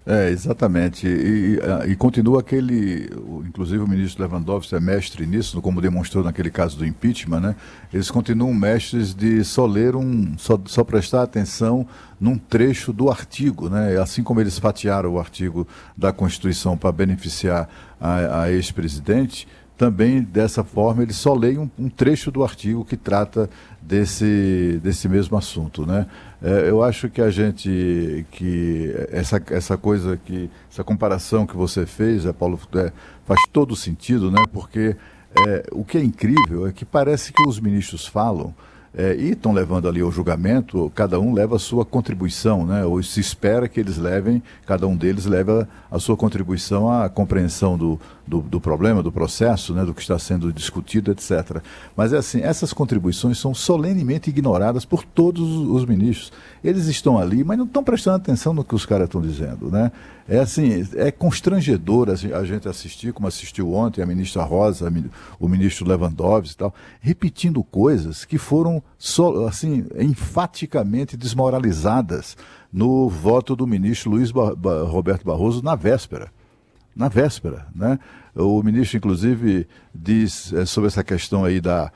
Exatamente. E continua inclusive o ministro Lewandowski é mestre nisso, como demonstrou naquele caso do impeachment, né? Eles continuam mestres de só ler só prestar atenção num trecho do artigo, né? Assim como eles fatiaram o artigo da Constituição para beneficiar a ex-presidente, também dessa forma eles só leem um trecho do artigo que trata desse mesmo assunto, né? Eu acho que essa comparação que você fez, Paulo, faz todo sentido, né? Porque o que é incrível é que parece que os ministros falam e estão levando ali ao julgamento, cada um leva a sua contribuição, né? Ou se espera que cada um deles leva a sua contribuição à compreensão do problema, do processo, né? Do que está sendo discutido, etc. Mas é assim, essas contribuições são solenemente ignoradas por todos os ministros. Eles estão ali, mas não estão prestando atenção no que os caras estão dizendo, né? É assim, é constrangedor a gente assistir, como assistiu ontem a ministra Rosa, o ministro Lewandowski e tal, repetindo coisas que foram assim, enfaticamente desmoralizadas no voto do ministro Luiz Roberto Barroso na véspera. Na véspera, né? O ministro, inclusive, diz sobre essa questão aí da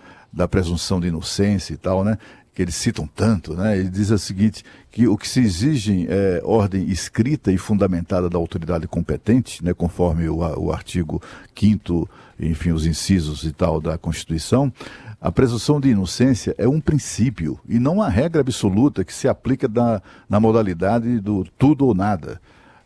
presunção de inocência e tal, né? Que eles citam tanto, né? Ele diz o seguinte, que o que se exige é ordem escrita e fundamentada da autoridade competente, né? Conforme o artigo 5º, enfim, os incisos e tal da Constituição. A presunção de inocência é um princípio e não uma regra absoluta que se aplica na modalidade do tudo ou nada.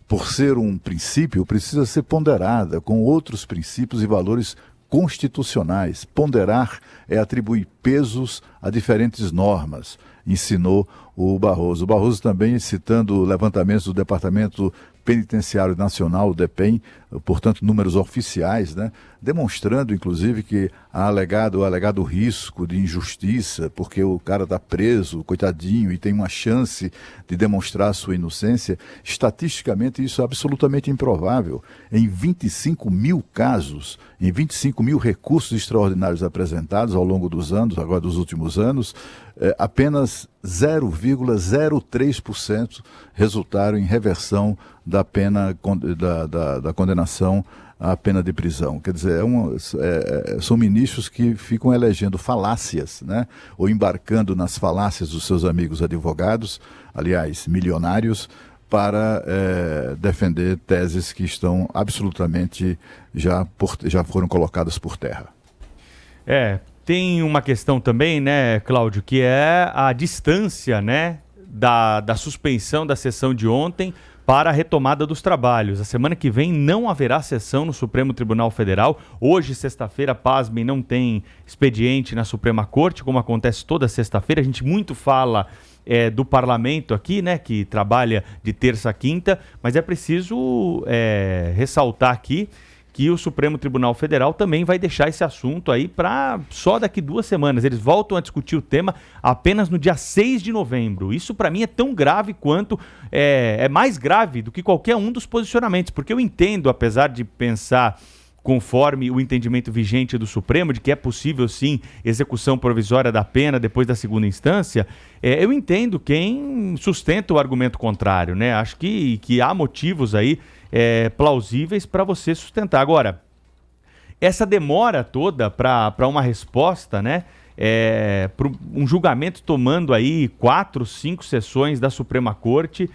Por ser um princípio, precisa ser ponderada com outros princípios e valores constitucionais. Ponderar é atribuir pesos a diferentes normas, ensinou o Barroso. O Barroso também, citando levantamentos do Departamento Penitenciário Nacional, o DEPEN, portanto, números oficiais, né? Demonstrando, inclusive, que o alegado risco de injustiça, porque o cara está preso, coitadinho, e tem uma chance de demonstrar sua inocência, estatisticamente isso é absolutamente improvável. Em 25 mil casos, em 25 mil recursos extraordinários apresentados ao longo dos anos, agora dos últimos anos, apenas 0,03% resultaram em reversão da pena da condenação à pena de prisão. Quer dizer, são ministros que ficam elegendo falácias, né? Ou embarcando nas falácias dos seus amigos advogados, aliás, milionários, para defender teses que estão absolutamente já foram colocadas por terra. Tem uma questão também, né, Cláudio, que é a distância, né, da suspensão da sessão de ontem para a retomada dos trabalhos. A semana que vem não haverá sessão no Supremo Tribunal Federal. Hoje, sexta-feira, pasmem, não tem expediente na Suprema Corte, como acontece toda sexta-feira. A gente muito fala do parlamento aqui, né, que trabalha de terça a quinta, mas é preciso ressaltar aqui que o Supremo Tribunal Federal também vai deixar esse assunto aí para só daqui 2 semanas. Eles voltam a discutir o tema apenas no dia 6 de novembro. Isso para mim é tão grave quanto, é mais grave do que qualquer um dos posicionamentos, porque eu entendo, apesar de pensar conforme o entendimento vigente do Supremo, de que é possível sim execução provisória da pena depois da segunda instância, eu entendo quem sustenta o argumento contrário, né? Acho que há motivos aí plausíveis para você sustentar. Agora, essa demora toda para uma resposta, né? Para um julgamento tomando aí 4, 5 sessões da Suprema Corte,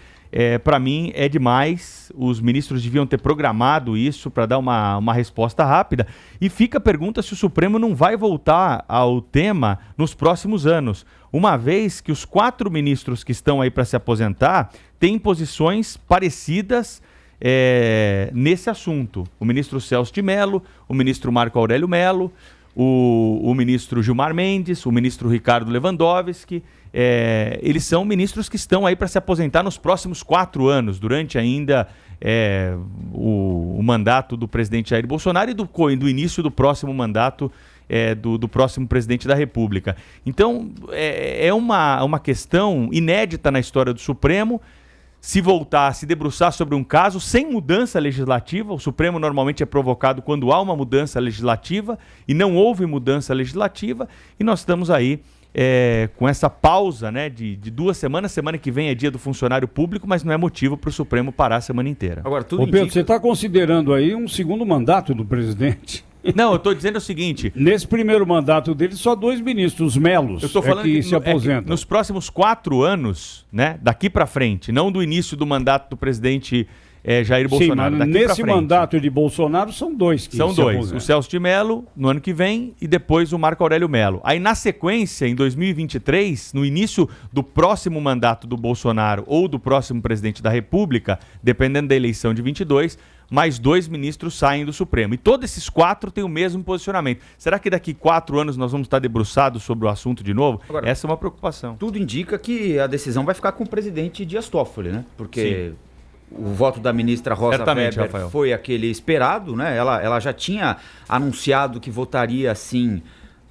para mim é demais. Os ministros deviam ter programado isso para dar uma resposta rápida. E fica a pergunta se o Supremo não vai voltar ao tema nos próximos anos, uma vez que os 4 ministros que estão aí para se aposentar têm posições parecidas nesse assunto. O ministro Celso de Mello, o ministro Marco Aurélio Mello, o ministro Gilmar Mendes, o ministro Ricardo Lewandowski. Eles são ministros que estão aí para se aposentar nos próximos 4 anos, durante ainda o mandato do presidente Jair Bolsonaro e do início do próximo mandato do próximo presidente da República. Então, é uma questão inédita na história do Supremo. Se voltar, se debruçar sobre um caso sem mudança legislativa. O Supremo normalmente é provocado quando há uma mudança legislativa e não houve mudança legislativa, e nós estamos aí com essa pausa, né, de 2 semanas. Semana que vem é dia do funcionário público, mas não é motivo para o Supremo parar a semana inteira. Agora, tudo Pedro, indica... você está considerando aí um segundo mandato do presidente? Não, eu estou dizendo o seguinte... Nesse primeiro mandato dele, só 2 ministros, os Melos, eu tô falando que se aposentam. Nos próximos 4 anos, né, daqui para frente, não do início do mandato do presidente Jair Bolsonaro. Sim, mas nesse mandato de Bolsonaro são 2 que são se 2, aposentam. o Celso de Mello no ano que vem e depois o Marco Aurélio Mello. Aí na sequência, em 2023, no início do próximo mandato do Bolsonaro ou do próximo presidente da República, dependendo da eleição de 22, mais 2 ministros saem do Supremo. E todos esses 4 têm o mesmo posicionamento. Será que daqui 4 anos nós vamos estar debruçados sobre o assunto de novo? Agora, essa é uma preocupação. Tudo indica que a decisão vai ficar com o presidente Dias Toffoli, né? Porque... Sim. O voto da ministra Rosa Certamente, Weber Rafael. foi aquele esperado, né? Ela já tinha anunciado que votaria sim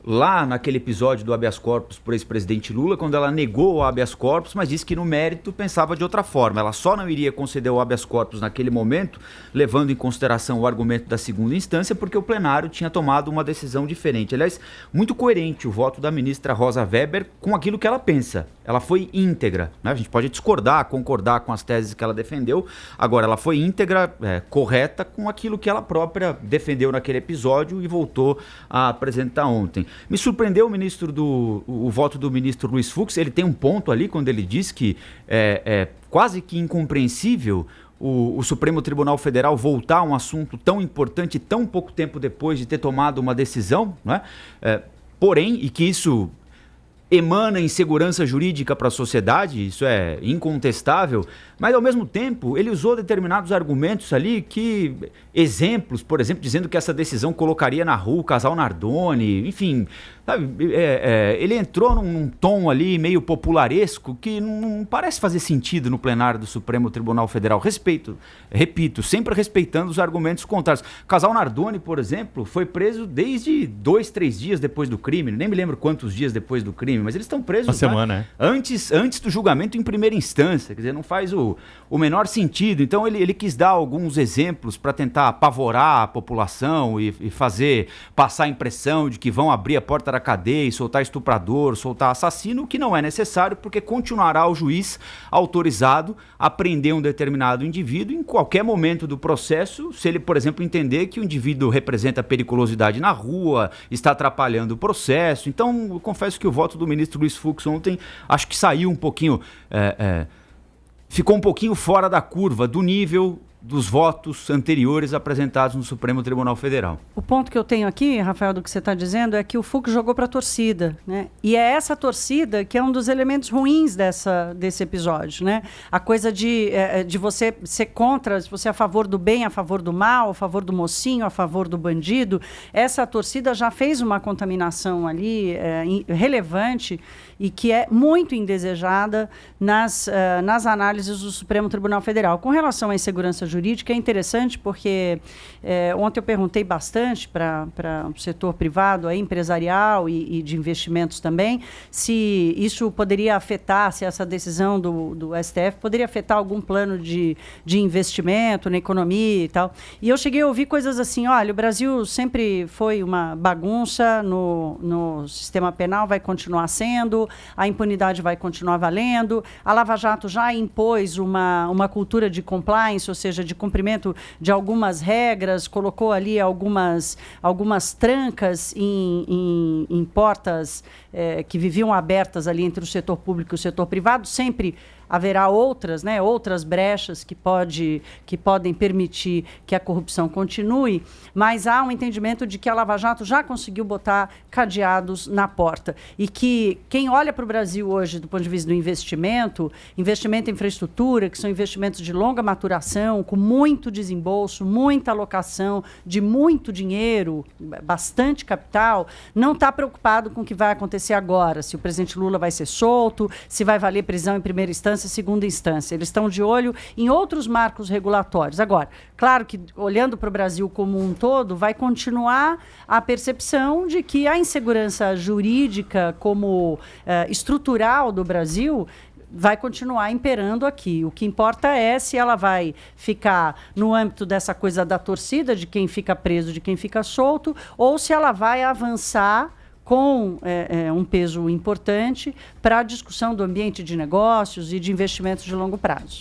lá naquele episódio do habeas corpus por ex-presidente Lula, quando ela negou o habeas corpus, mas disse que no mérito pensava de outra forma. Ela só não iria conceder o habeas corpus naquele momento, levando em consideração o argumento da segunda instância, porque o plenário tinha tomado uma decisão diferente. Aliás, muito coerente o voto da ministra Rosa Weber com aquilo que ela pensa. Ela foi íntegra, né? A gente pode discordar, concordar com as teses que ela defendeu, agora ela foi íntegra, correta com aquilo que ela própria defendeu naquele episódio e voltou a apresentar ontem. Me surpreendeu o voto do ministro Luiz Fux. Ele tem um ponto ali quando ele diz que é quase que incompreensível o Supremo Tribunal Federal voltar a um assunto tão importante tão pouco tempo depois de ter tomado uma decisão, né? Porém, e que isso emana insegurança jurídica para a sociedade, isso é incontestável, mas ao mesmo tempo ele usou determinados argumentos ali exemplos, por exemplo, dizendo que essa decisão colocaria na rua o casal Nardoni, enfim, sabe, ele entrou num tom ali meio popularesco que não parece fazer sentido no plenário do Supremo Tribunal Federal. Repito, sempre respeitando os argumentos contrários. O casal Nardoni, por exemplo, foi preso desde 2, 3 dias depois do crime, nem me lembro quantos dias depois do crime, mas eles estão presos uma semana, antes do julgamento em primeira instância, quer dizer, não faz o menor sentido. Então ele quis dar alguns exemplos para tentar apavorar a população e passar a impressão de que vão abrir a porta da cadeia e soltar estuprador, soltar assassino, o que não é necessário, porque continuará o juiz autorizado a prender um determinado indivíduo em qualquer momento do processo, se ele, por exemplo, entender que o indivíduo representa periculosidade na rua, está atrapalhando o processo. Então, eu confesso que o voto do ministro Luiz Fux ontem, acho que saiu um pouquinho, ficou um pouquinho fora da curva, do nível dos votos anteriores apresentados no Supremo Tribunal Federal. O ponto que eu tenho aqui, Rafael, do que você está dizendo, é que o Fux jogou para a torcida, né? E é essa torcida que é um dos elementos ruins desse episódio, né? A coisa de você ser contra, se você é a favor do bem, a favor do mal, a favor do mocinho, a favor do bandido, essa torcida já fez uma contaminação ali relevante e que é muito indesejada nas análises do Supremo Tribunal Federal. Com relação à insegurança jurídica, é interessante porque ontem eu perguntei bastante para o setor privado, empresarial e de investimentos também, se isso poderia afetar, se essa decisão do STF poderia afetar algum plano de investimento na economia e tal. E eu cheguei a ouvir coisas assim, olha, o Brasil sempre foi uma bagunça no sistema penal, vai continuar sendo, a impunidade vai continuar valendo, a Lava Jato já impôs uma cultura de compliance, ou seja, de cumprimento de algumas regras, colocou ali algumas trancas em portas que viviam abertas ali entre o setor público e o setor privado. Sempre haverá outras brechas que podem permitir que a corrupção continue, mas há um entendimento de que a Lava Jato já conseguiu botar cadeados na porta e que quem olha para o Brasil hoje do ponto de vista do investimento em infraestrutura, que são investimentos de longa maturação, com muito desembolso, muita alocação de muito dinheiro, bastante capital, não está preocupado com o que vai acontecer agora, se o presidente Lula vai ser solto, se vai valer prisão em primeira instância, segunda instância. Eles estão de olho em outros marcos regulatórios. Agora, claro que, olhando para o Brasil como um todo, vai continuar a percepção de que a insegurança jurídica como estrutural do Brasil vai continuar imperando aqui. O que importa é se ela vai ficar no âmbito dessa coisa da torcida, de quem fica preso, de quem fica solto, ou se ela vai avançar com um peso importante para a discussão do ambiente de negócios e de investimentos de longo prazo.